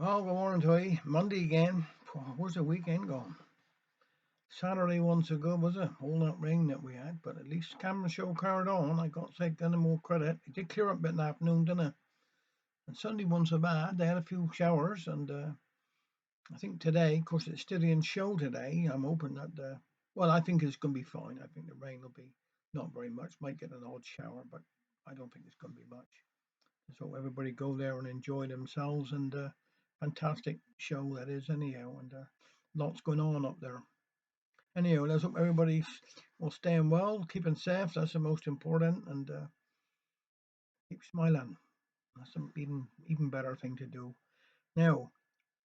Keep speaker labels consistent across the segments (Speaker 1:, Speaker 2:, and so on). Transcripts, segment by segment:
Speaker 1: Oh, good morning to you. Monday again. Where's the weekend gone? Saturday wasn't so good, was it? All that rain that we had, but at least camera show carried on. I got to give them more credit. It did clear up a bit in the afternoon, didn't it? And Sunday wasn't so bad. They had a few showers, and I think today, of course, it's Styrian show today. I'm hoping that, well, I think it's going to be fine. I think the rain will be not very much. Might get an odd shower, but I don't think it's going to be much. So everybody go there and enjoy themselves, and fantastic show that is anyhow, and lots going on up there. Anyhow, let's hope everybody's well staying well, keeping safe. That's the most important, and keep smiling. That's an even better thing to do. Now,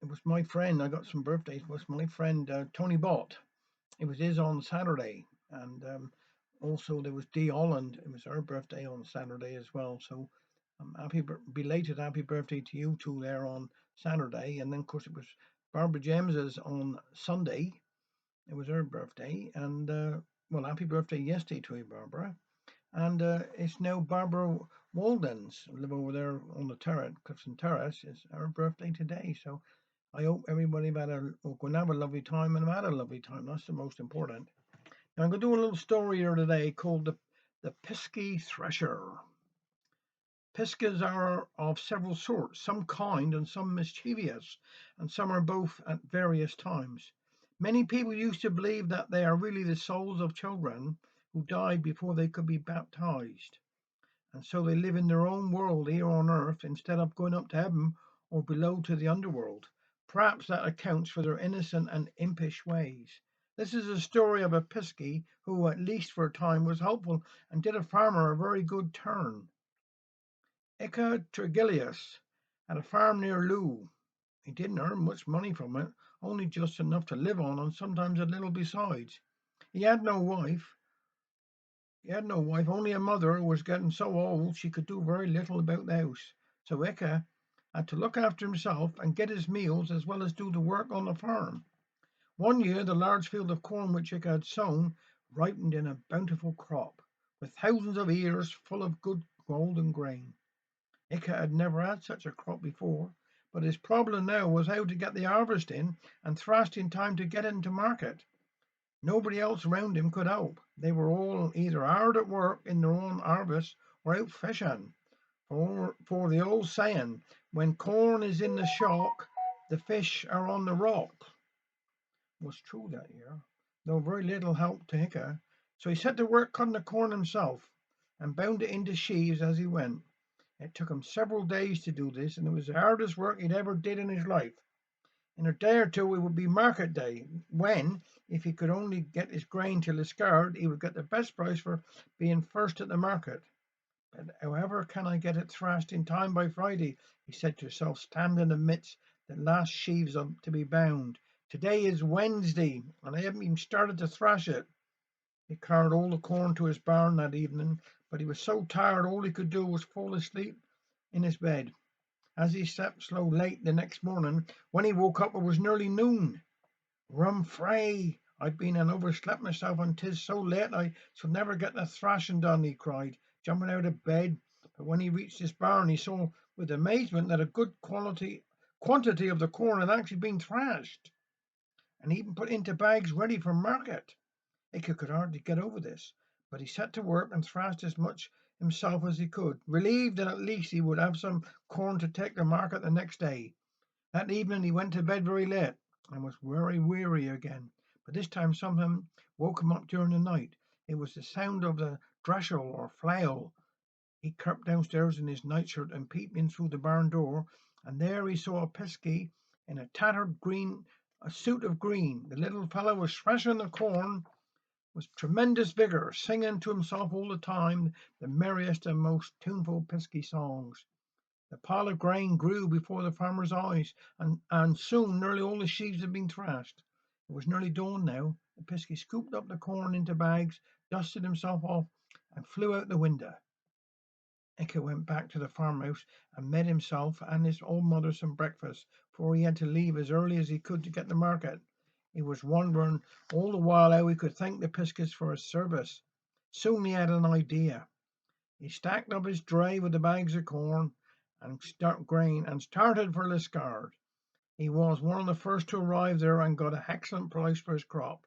Speaker 1: it was my friend. I got some birthdays. It was my friend Tony Bott. It was his on Saturday, and also there was Dee Holland. It was her birthday on Saturday as well. So, belated happy birthday to you two there on Saturday, and then of course it was Barbara James's on Sunday. It was her birthday, and well, happy birthday yesterday to you, Barbara. And it's now Barbara Walden's live over there on the terrace, Clifton Terrace. It's her birthday today, so I hope everybody had going to have a lovely time and have had a lovely time. That's the most important. Now I'm going to do a little story here today called the Pisky Thresher. Piskas are of several sorts, some kind and some mischievous, and some are both at various times. Many people used to believe that they are really the souls of children who died before they could be baptized, and so they live in their own world here on earth instead of going up to heaven or below to the underworld. Perhaps that accounts for their innocent and impish ways. This is a story of a Pisky who, at least for a time, was hopeful and did a farmer a very good turn. Ika Tregilius had a farm near Loo. He didn't earn much money from it, only just enough to live on and sometimes a little besides. He had no wife. He had no wife, only a mother who was getting so old she could do very little about the house. So Ika had to look after himself and get his meals as well as do the work on the farm. One year the large field of corn which Ika had sown ripened in a bountiful crop, with thousands of ears full of good golden grain. Ika had never had such a crop before, but his problem now was how to get the harvest in and thrashed in time to get into market. Nobody else around him could help. They were all either hard at work in their own harvest or out fishing. For the old saying, when corn is in the shock, the fish are on the rock, was true that year, though very little help to Ika. So he set to work cutting the corn himself and bound it into sheaves as he went. It took him several days to do this, and it was the hardest work he'd ever did in his life. In a day or two it would be market day, when, if he could only get his grain till his card, he would get the best price for being first at the market. But however can I get it thrashed in time by Friday? He said to himself, standing amidst the last sheaves to be bound. Today is Wednesday, and I haven't even started to thrash it. He carried all the corn to his barn that evening, but he was so tired all he could do was fall asleep in his bed. As he slept so late the next morning, when he woke up it was nearly noon. Rum fray! I've been and overslept myself, and 'tis so late I shall never get the thrashing done, he cried, jumping out of bed. But when he reached his barn, he saw with amazement that a good quantity of the corn had actually been thrashed, and even put into bags ready for market. Ika could hardly get over this, but he set to work and thrashed as much himself as he could, relieved that at least he would have some corn to take to market the next day. That evening he went to bed very late and was very weary again, but this time something woke him up during the night. It was the sound of the thrashel or flail. He crept downstairs in his nightshirt and peeped in through the barn door, and there he saw a Pisky in a suit of green. The little fellow was thrashing the corn with tremendous vigor, singing to himself all the time the merriest and most tuneful Pisky songs. The pile of grain grew before the farmer's eyes, and soon nearly all the sheaves had been thrashed. It was nearly dawn now. The Pisky scooped up the corn into bags, dusted himself off, and flew out the window. Ika went back to the farmhouse and made himself and his old mother some breakfast, for he had to leave as early as he could to get to market. He was wondering all the while how he could thank the Piskets for his service. Soon he had an idea. He stacked up his dray with the bags of corn and grain and started for Liscard. He was one of the first to arrive there and got an excellent price for his crop.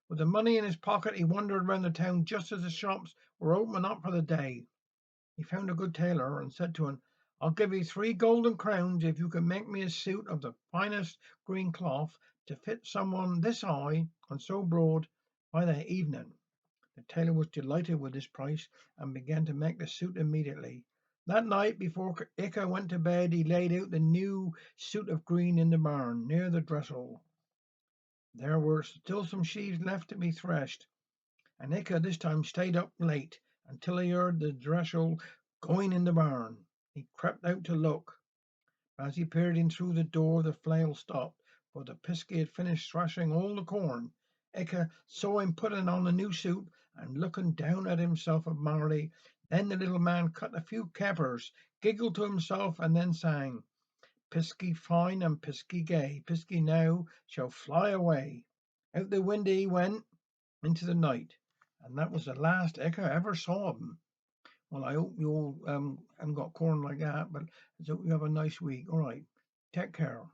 Speaker 1: With the money in his pocket, he wandered round the town just as the shops were opening up for the day. He found a good tailor and said to him, "I'll give you 3 golden crowns if you can make me a suit of the finest green cloth to fit someone this high and so broad by the evening." The tailor was delighted with this price and began to make the suit immediately. That night, before Ika went to bed, he laid out the new suit of green in the barn near the trestle. There were still some sheaves left to be threshed, and Ika this time stayed up late until he heard the thresher going in the barn. He crept out to look. As he peered in through the door, the flail stopped, for the Pisky had finished thrashing all the corn. Ika saw him putting on the new suit and looking down at himself admiringly. Then the little man cut a few capers, giggled to himself, and then sang, "Pisky fine and Pisky gay, Pisky now shall fly away." Out the window he went into the night, and that was the last Ika ever saw of him. Well, I hope you all haven't got corn like that, but I hope you have a nice week. All right, take care.